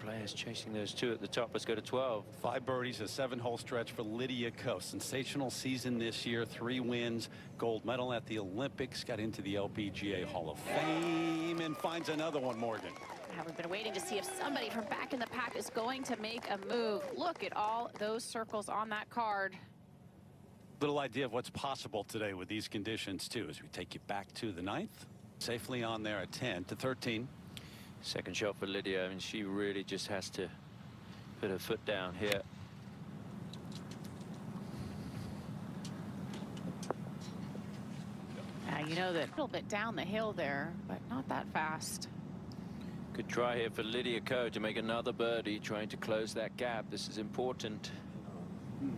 players chasing those two at the top. Let's go to 12. 5 birdies, a 7-hole stretch for Lydia Ko. Sensational season this year. 3 wins, gold medal at the Olympics, got into the LPGA Hall of Fame, and finds another one, Morgan. We've been waiting to see if somebody from back in the pack is going to make a move. Look at all those circles on that card. Little idea of what's possible today with these conditions, too, as we take you back to the 9th. Safely on there at 10 to 13. Second shot for Lydia. I mean, she really just has to put her foot down here. You know that a little bit down the hill there, but not that fast. Good try here for Lydia Ko to make another birdie, trying to close that gap. This is important. And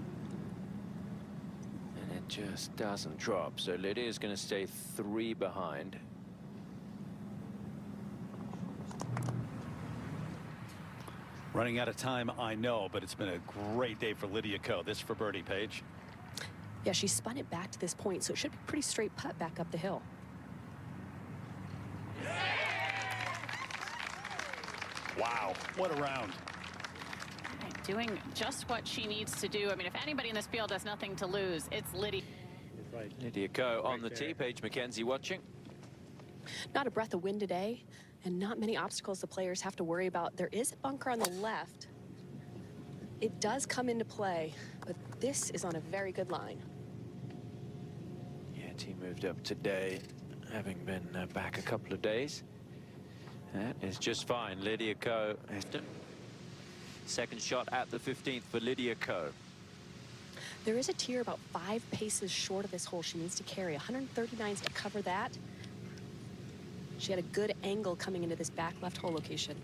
it just doesn't drop. So Lydia is going to stay 3 behind. Running out of time, I know, but it's been a great day for Lydia Ko. This for birdie, Paige. Yeah, she spun it back to this point, so it should be a pretty straight putt back up the hill. Wow, what a round. Doing just what she needs to do. I mean, if anybody in this field has nothing to lose, it's Lydia. Lydia Ko on the tee. Paige McKenzie watching. Not a breath of wind today, and not many obstacles the players have to worry about. There is a bunker on the left. It does come into play, but this is on a very good line. Yeah, team moved up today, having been back a couple of days. That is just fine. Lydia Ko. Second shot at the 15th for Lydia Ko. There is a tier about 5 paces short of this hole she needs to carry. 139s to cover that. She had a good angle coming into this back left hole location.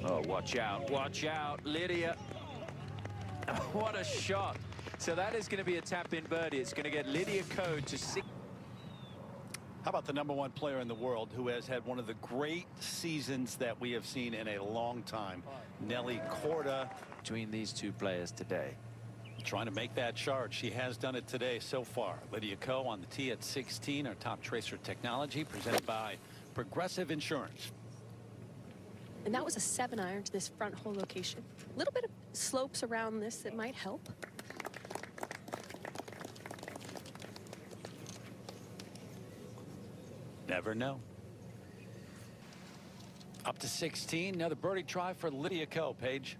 Oh, watch out, Lydia. What a shot. So that is going to be a tap-in birdie. It's going to get Lydia Ko to 6. How about the #1 player in the world who has had one of the great seasons that we have seen in a long time, Nelly Korda. Between these two players today. Trying to make that charge. She has done it today so far. Lydia Ko on the tee at 16. Our top tracer technology presented by Progressive Insurance. And that was a 7-iron to this front hole location. A little bit of slopes around this that might help. Never know. Up to 16. Another birdie try for Lydia Ko, Paige.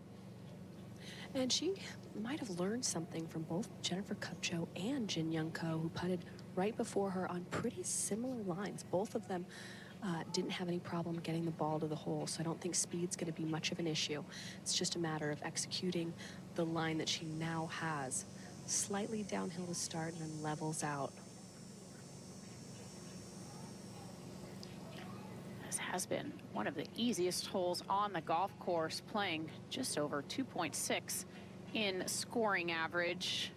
And she might have learned something from both Jennifer Kupcho and Jin Young Ko, who putted right before her on pretty similar lines. Both of them didn't have any problem getting the ball to the hole, so I don't think speed's going to be much of an issue. It's just a matter of executing the line that she now has. Slightly downhill to start and then levels out. This has been one of the easiest holes on the golf course, playing just over 2.6 in scoring average.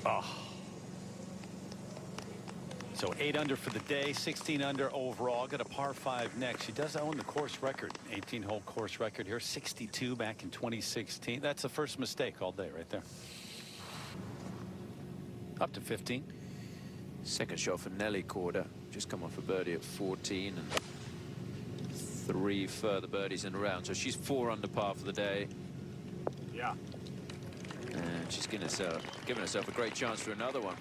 Oh. So 8 under for the day, 16 under overall. Got a par 5 next. She does own the course record, 18-hole course record here, 62 back in 2016. That's the first mistake all day right there. Up to 15. Second shot for Nelly Korda. Just come off a birdie at 14 and 3 further birdies in a round. So she's 4 under par for the day. Yeah. And she's giving herself a great chance for another one.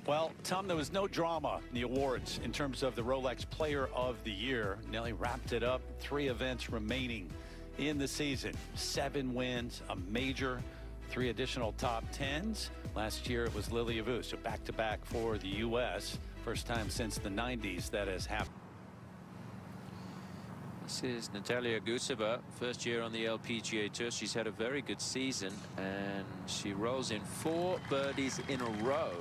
Well, Tom, there was no drama in the awards in terms of the Rolex Player of the Year. Nelly wrapped it up. 3 events remaining in the season. 7 wins, a major, 3 additional top 10s. Last year it was Lydia Vu, so back-to-back for the U.S. First time since the 90s that has happened. This is Nataliya Guseva, first year on the LPGA Tour. She's had a very good season, and she rolls in 4 birdies in a row.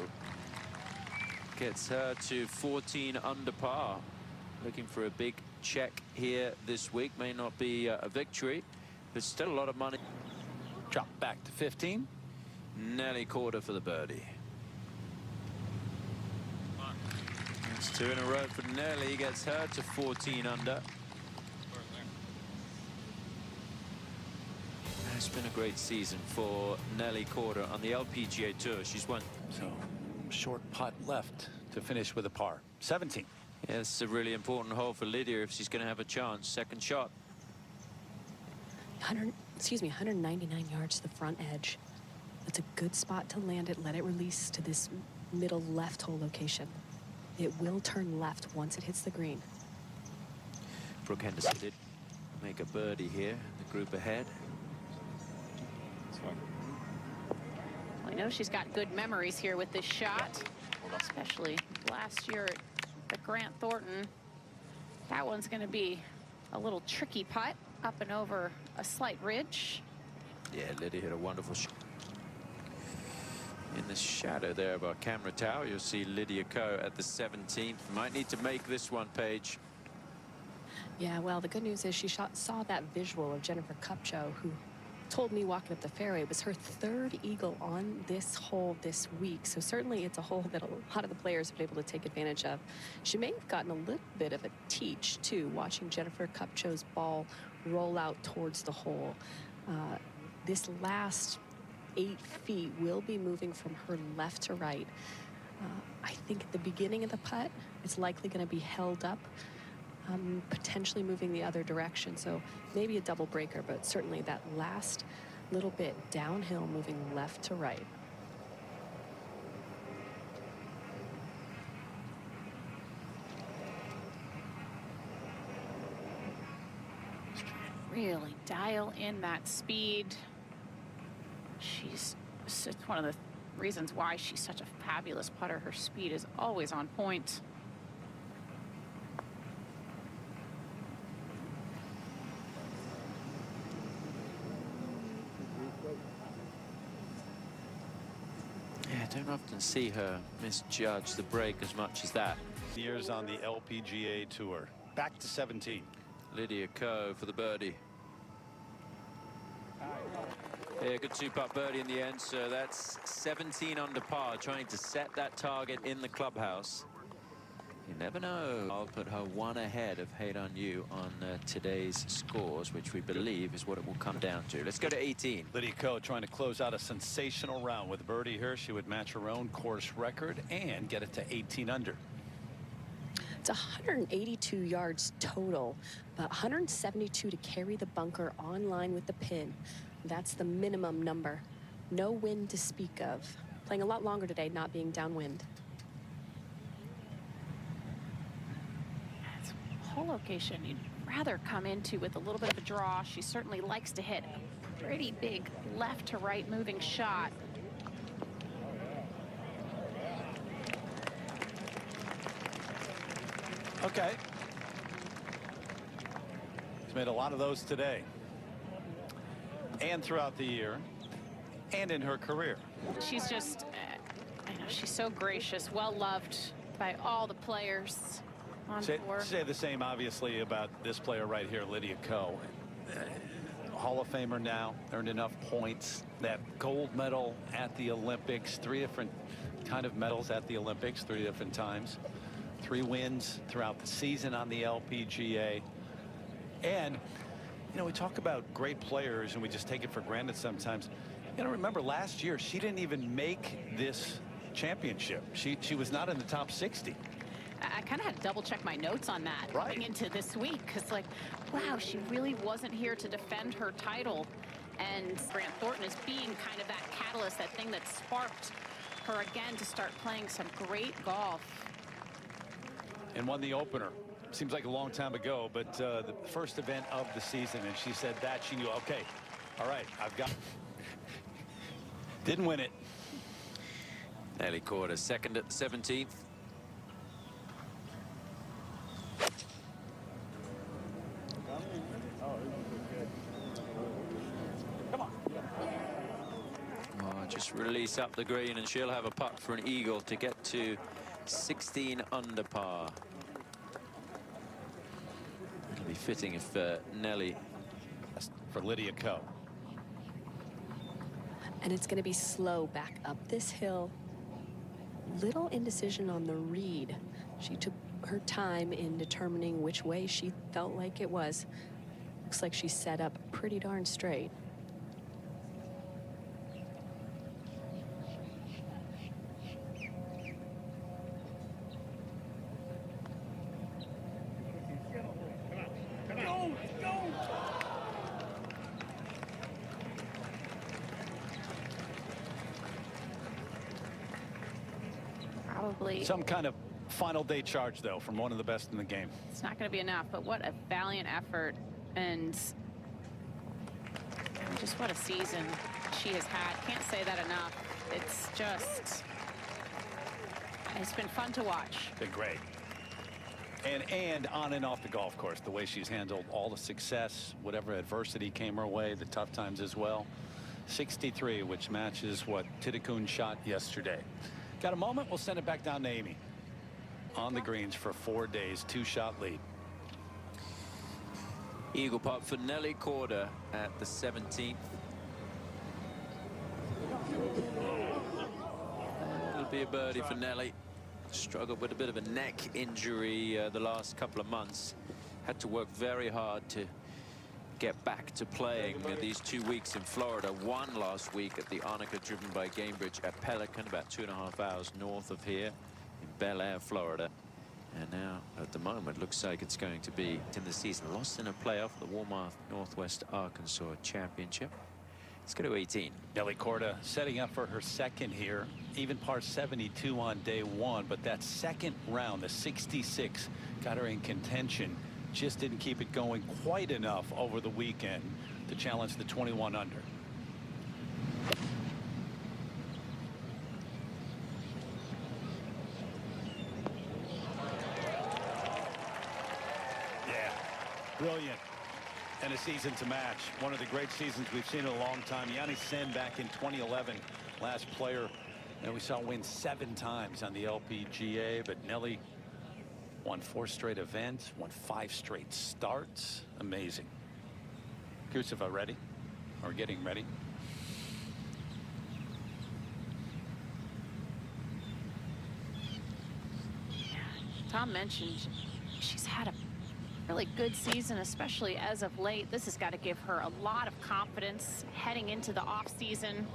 Gets her to 14 under par. Looking for a big check here this week. May not be a victory, but still a lot of money. Drop back to 15. Nelly Korda for the birdie. It's 2 in a row for Nelly. Gets her to 14 under. It's been a great season for Nelly Korda on the LPGA Tour. She's won. So short putt left to finish with a par. 17. Yeah, it's a really important hole for Lydia if she's going to have a chance. Second shot. 199 yards to the front edge. That's a good spot to land it. Let it release to this middle left hole location. It will turn left once it hits the green. Brooke Henderson did make a birdie here. The group ahead. Well, I know she's got good memories here with this shot, especially last year at the Grant Thornton. That one's going to be a little tricky putt up and over a slight ridge. Yeah, Lydia hit a wonderful shot. In the shadow there of our camera tower, you'll see Lydia Ko at the 17th. Might need to make this one, Paige. Yeah, well, the good news is she saw that visual of Jennifer Kupcho, who told me walking up the fairway it was her 3rd eagle on this hole this week. So certainly it's a hole that a lot of the players have been able to take advantage of. She may have gotten a little bit of a teach, too, watching Jennifer Kupcho's ball roll out towards the hole. This last 8 feet will be moving from her left to right. I think at the beginning of the putt, it's likely going to be held up, potentially moving the other direction. So maybe a double breaker, but certainly that last little bit downhill moving left to right. Really dial in that speed. It's one of the reasons why she's such a fabulous putter. Her speed is always on point. Yeah, I don't often see her misjudge the break as much as that. Years on the LPGA Tour. Back to 17. Lydia Ko for the birdie. Yeah, good 2-putt birdie in the end. So that's 17 under par, trying to set that target in the clubhouse. You never know. I'll put her 1 ahead of Haydan Yu on today's scores, which we believe is what it will come down to. Let's go to 18. Lydia Ko trying to close out a sensational round. With a birdie here, she would match her own course record and get it to 18 under. It's 182 yards total, but 172 to carry the bunker on line with the pin. That's the minimum number. No wind to speak of. Playing a lot longer today, not being downwind. It's a hole location you'd rather come into with a little bit of a draw. She certainly likes to hit a pretty big left to right moving shot. Okay. She's made a lot of those today. And throughout the year. And in her career. She's just, I know, she's so gracious, well loved by all the players on tour. Say the same, obviously, about this player right here, Lydia Ko. Hall of Famer now, earned enough points. That gold medal at the Olympics, 3 different kind of medals at the Olympics, 3 different times. 3 wins throughout the season on the LPGA. And, you know, we talk about great players and we just take it for granted sometimes. You know, remember last year, she didn't even make this championship. She was not in the top 60. I kind of had to double check my notes on that going into this week, because like, wow, she really wasn't here to defend her title. And Grant Thornton is being kind of that catalyst, that thing that sparked her again to start playing some great golf. And won the opener. Seems like a long time ago, but the first event of the season, and she said that she knew, okay, all right, I've got. Didn't win it. Nelly Korda second at the 17th. Just release up the green and she'll have a putt for an eagle to get to 16 under par. It'll be fitting if Nelly. For Lydia Ko. And it's going to be slow back up this hill. Little indecision on the read. She took her time in determining which way she felt like it was. Looks like she's set up pretty darn straight. Probably some kind of final day charge, though, from one of the best in the game. it's not going to be enough, but what a valiant effort, and just what a season she has had. Can't say that enough. It's just, it's been fun to watch. Been great. And on and off the golf course, the way she's handled all the success, whatever adversity came her way, the tough times as well. 63, which matches what Tidikun shot yesterday. Got a moment? We'll send it back down to Amy. On the greens for 4 days, 2-shot lead. Eagle putt for Nelly Korda at the 17th. It'll be a birdie for Nelly. Struggled with a bit of a neck injury the last couple of months. Had to work very hard to get back to playing these 2 weeks in Florida. Won last week at the Arnica, driven by Gamebridge at Pelican, about 2.5 hours north of here in Bel Air, Florida. And now, at the moment, looks like it's going to be in the season. Lost in a playoff at the Walmart Northwest Arkansas Championship. Let's go to 18. Nelly Korda setting up for her second here. Even par 72 on day one, but that second round, the 66, got her in contention. Just didn't keep it going quite enough over the weekend to challenge the 21 under. Yeah, brilliant. And a season to match. One of the great seasons we've seen in a long time. Yanni Sen back in 2011, last player that we saw win 7 times on the LPGA, but Nelly won 4 straight events, won 5 straight starts. Amazing. Guseva ready, or getting ready. Tom mentioned she's had a really good season, especially as of late. This has got to give her a lot of confidence heading into the off season.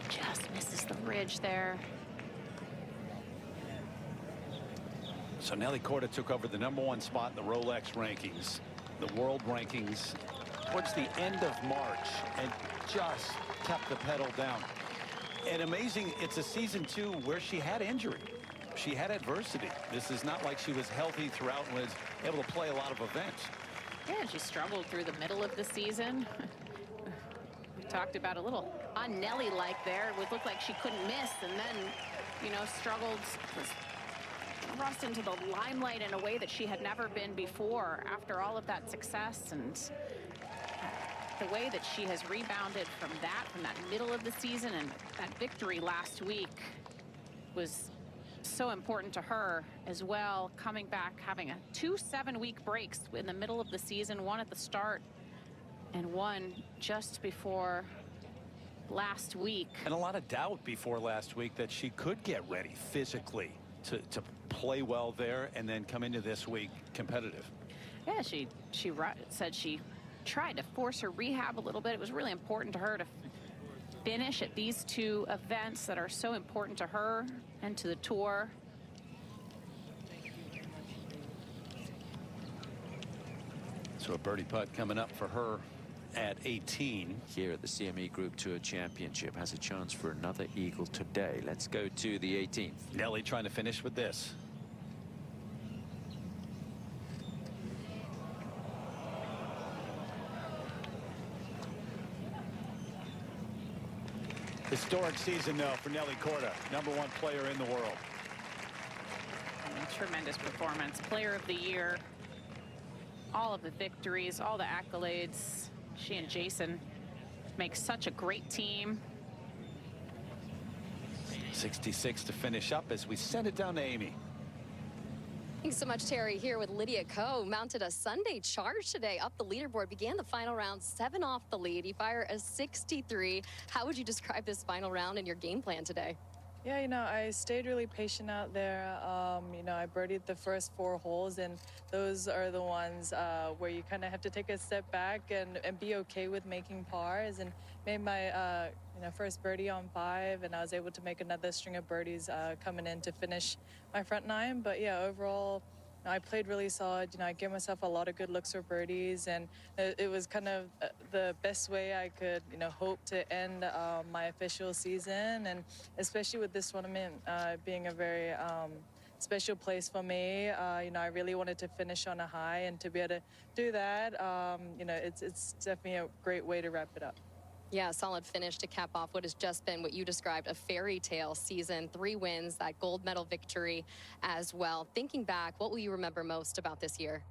Just misses the ridge there. So Nelly Korda took over the #1 spot in the Rolex rankings, the world rankings, towards the end of March, and just kept the pedal down. And amazing, it's a season too where she had injury. She had adversity. This is not like she was healthy throughout and was able to play a lot of events. Yeah, she struggled through the middle of the season. We talked about a little un-Nelly-like there. It would look like she couldn't miss, and then, you know, struggled, was thrust into the limelight in a way that she had never been before after all of that success. And the way that she has rebounded from that middle of the season, and that victory last week was so important to her as well. Coming back, having 2 7-week breaks in the middle of the season, one at the start and one just before last week. And a lot of doubt before last week that she could get ready physically to play well there and then come into this week competitive. Yeah, she said she tried to force her rehab a little bit. It was really important to her to finish at these 2 events that are so important to her and to the tour. So a birdie putt coming up for her at 18. Here at the CME Group Tour Championship. Has a chance for another eagle today. Let's go to the 18th. Nelly trying to finish with this. Historic season, though, for Nelly Korda, #1 player in the world. Tremendous performance. Player of the year. All of the victories, all the accolades. She and Jason make such a great team. 66 to finish up as we send it down to Amy. Thanks so much, Terry. Here with Lydia Ko, mounted a Sunday charge today up the leaderboard. Began the final round 7 off the lead. You fire a 63. How would you describe this final round and your game plan today? Yeah, I stayed really patient out there. I birdied the first 4 holes, and those are the ones where you kind of have to take a step back and be okay with making pars. And made my first birdie on 5, and I was able to make another string of birdies coming in to finish my front 9. But yeah, overall, I played really solid. I gave myself a lot of good looks for birdies, and it was kind of the best way I could, hope to end my official season. And especially with this tournament being a very special place for me, I really wanted to finish on a high, and to be able to do that, it's definitely a great way to wrap it up. Yeah, solid finish to cap off what has just been what you described a fairy tale season. 3 wins, that gold medal victory as well. Thinking back, what will you remember most about this year?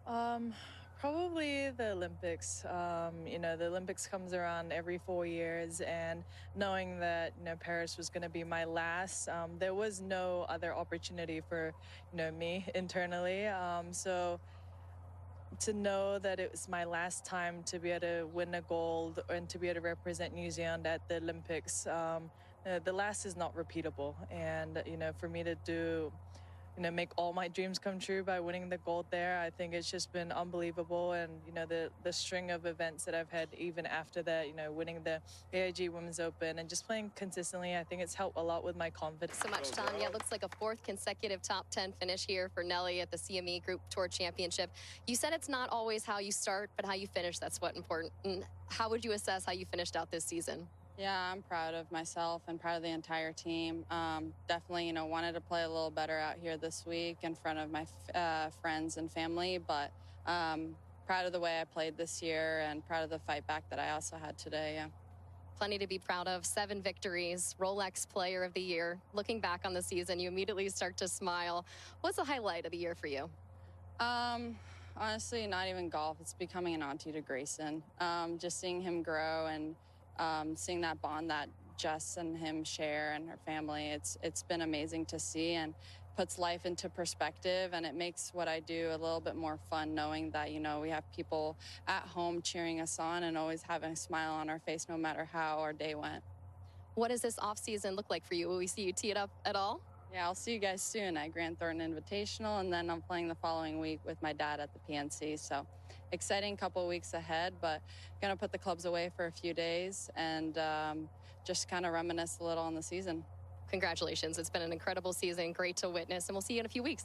Probably the Olympics. The Olympics comes around every 4 years, and knowing that, Paris was going to be my last, there was no other opportunity for, me internally. So to know that it was my last time to be able to win a gold and to be able to represent New Zealand at the Olympics, the last is not repeatable. And, for me to do, make all my dreams come true by winning the gold there, I think it's just been unbelievable. And, the string of events that I've had even after that, winning the AIG Women's Open and just playing consistently, I think it's helped a lot with my confidence. So much, Tanya. It looks like a 4th consecutive top 10 finish here for Nelly at the CME Group Tour Championship. You said it's not always how you start, but how you finish. That's what's important. And how would you assess how you finished out this season? Yeah, I'm proud of myself and proud of the entire team. Definitely, wanted to play a little better out here this week in front of my friends and family, but proud of the way I played this year and proud of the fight back that I also had today, yeah. Plenty to be proud of. 7 victories, Rolex Player of the Year. Looking back on the season, you immediately start to smile. What's the highlight of the year for you? Honestly, not even golf. It's becoming an auntie to Grayson. Just seeing him grow and seeing that bond that Jess and him share and her family, it's been amazing to see, and puts life into perspective, and it makes what I do a little bit more fun, knowing that, we have people at home cheering us on and always having a smile on our face no matter how our day went. What does this off season look like for you? Will we see you tee it up at all? Yeah, I'll see you guys soon at Grant Thornton Invitational, and then I'm playing the following week with my dad at the PNC. So exciting couple weeks ahead, but gonna put the clubs away for a few days and just kind of reminisce a little on the season. Congratulations. It's been an incredible season. Great to witness, and we'll see you in a few weeks.